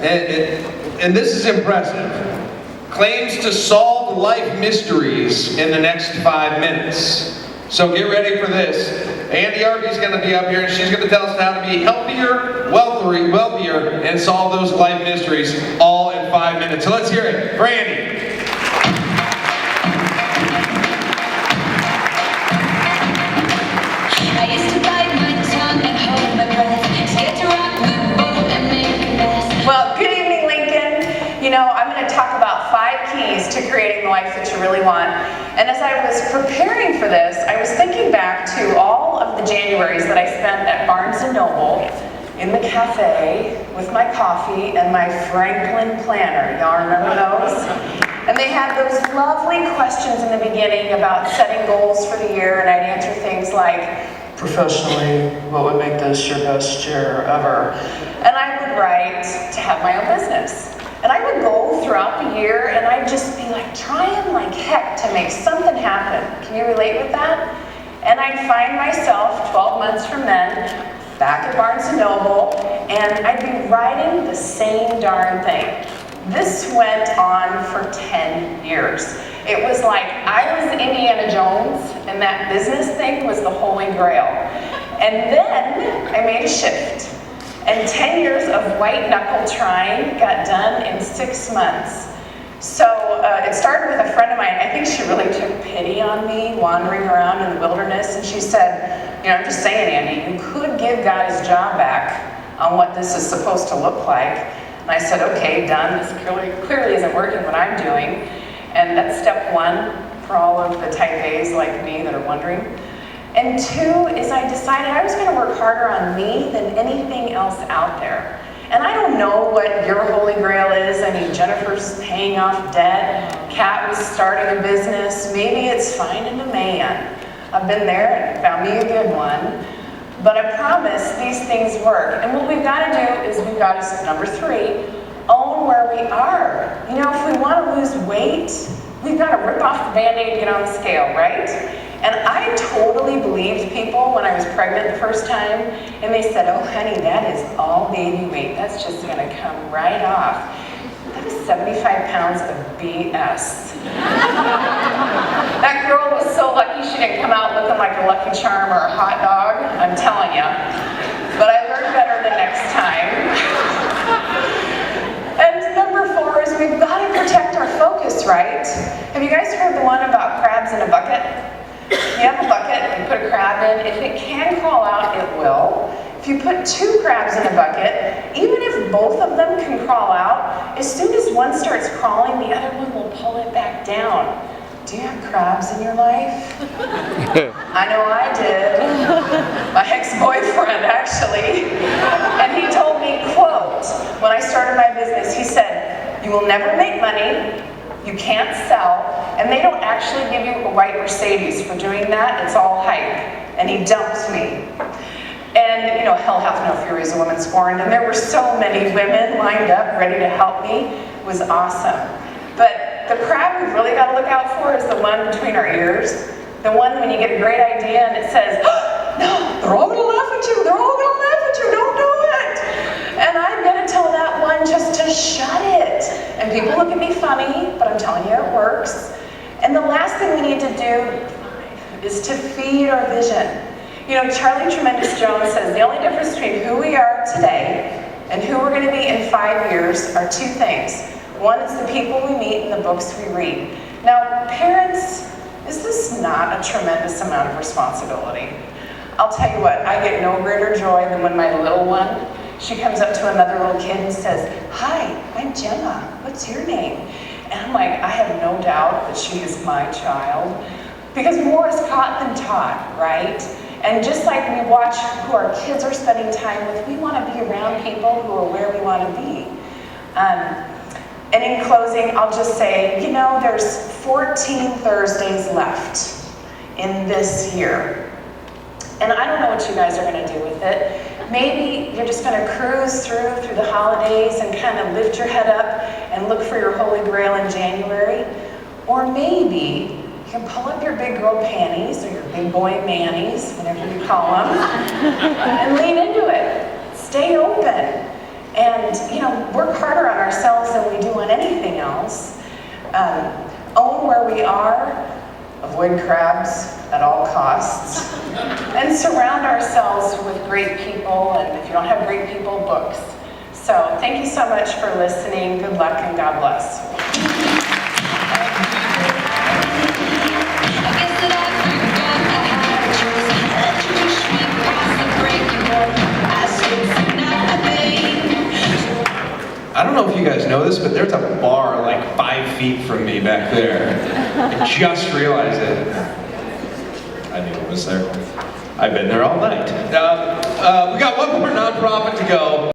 And this is impressive. Claims to solve life mysteries in the next 5 minutes. So get ready for this. Andy Arbie's going to be up here, and she's going to tell us how to be healthier, wealthier, and solve those life mysteries all in 5 minutes. So let's hear it for Andy. I used to bite my tongue and hold my breath, scared to rock the boat and make a mess. Well, good evening, Lincoln. You know, I'm going to talk about 5 keys to creating the life that you really want. And as I was preparing for this, I was thinking back to all of the Januaries that I spent at Barnes & Noble in the cafe with my coffee and my Franklin planner. Y'all remember those? And they had those lovely questions in the beginning about setting goals for the year, and I'd answer things like, professionally, what would make this your best year ever? And I would write to have my own business. And I would go throughout the year and I'd just be like trying like heck to make something happen. Can you relate with that? And I'd find myself 12 months from then back at Barnes & Noble, and I'd be writing the same darn thing. This went on for 10 years. It was like I was Indiana Jones and that business thing was the Holy Grail. And then I made a shift. And 10 years of white knuckle trying got done in 6 months. So it started with a friend of mine. I think she really took pity on me wandering around in the wilderness, and she said, you know, I'm just saying, Andy, you could give God his job back on what this is supposed to look like. And I said, okay, done. This clearly isn't working what I'm doing. And that's step 1 for all of the type A's like me that are wondering. And 2 is I decided I was going to work harder on me than anything else out there. And I don't know what your holy grail is. I mean, Jennifer's paying off debt. Kat was starting a business. Maybe it's finding a man. I've been there and found me a good one. But I promise these things work. And what we've got to do is we've got to, number 3, own where we are. You know, if we want to lose weight, we've got to rip off the Band-Aid and get on the scale, right? And I totally believed people when I was pregnant the first time, and they said, oh honey, that is all baby weight. That's just gonna come right off. That is 75 pounds of BS. That girl was so lucky she didn't come out looking like a Lucky Charm or a hot dog, I'm telling you. But I learned better the next time. And number 4 is we've got to protect our focus, right? Have you guys heard the one about crabs in a bucket? You have a bucket, you put a crab in. If it can crawl out, it will. If you put 2 crabs in a bucket, even if both of them can crawl out, as soon as one starts crawling, the other one will pull it back down. Do you have crabs in your life? I know I did. My ex-boyfriend, actually. And he told me, quote, when I started my business, he said, you will never make money, you can't sell, and they don't actually give you a white Mercedes for doing that. It's all hype. And he dumped me. And, you know, hell hath no fury as a woman scorned. And there were so many women lined up ready to help me. It was awesome. But the crab we've really got to look out for is the one between our ears. The one when you get a great idea and it says, oh, no, they're all going to laugh at you. They're all going to laugh at you. Don't do it. And I'm going to tell that one just to shut it. And people look at me funny, but I'm telling you it works. And the last thing we need to do is to feed our vision. You know, Charlie Tremendous Jones says the only difference between who we are today and who we're going to be in 5 years are 2 things. One is the people we meet and the books we read. Now, parents, is this not a tremendous amount of responsibility? I'll tell you what, I get no greater joy than when my little one, she comes up to another little kid and says, hi, I'm Gemma, what's your name? And I'm like, I have no doubt that she is my child. Because more is caught than taught, right? And just like we watch who our kids are spending time with, we want to be around people who are where we want to be. And in closing, I'll just say, you know, there's 14 Thursdays left in this year. And I don't know what you guys are going to do with it. Maybe you're just going to cruise through the holidays and kind of lift your head up and look for your holy grail in January. Or maybe you can pull up your big girl panties or your big boy manis, whatever you call them, and lean into it. Stay open. And, you know, work hard Own where we are, avoid crabs at all costs, and surround ourselves with great people, and if you don't have great people, books. So thank you so much for listening. Good luck and God bless. I guess that I forgot I had a choice. Let you push me across the breaking point. I stood for nothing. I don't know if you guys know this, but there's a bar like 5 feet from me back there. I just realized it. I knew it was there. I've been there all night. We got one more nonprofit to go.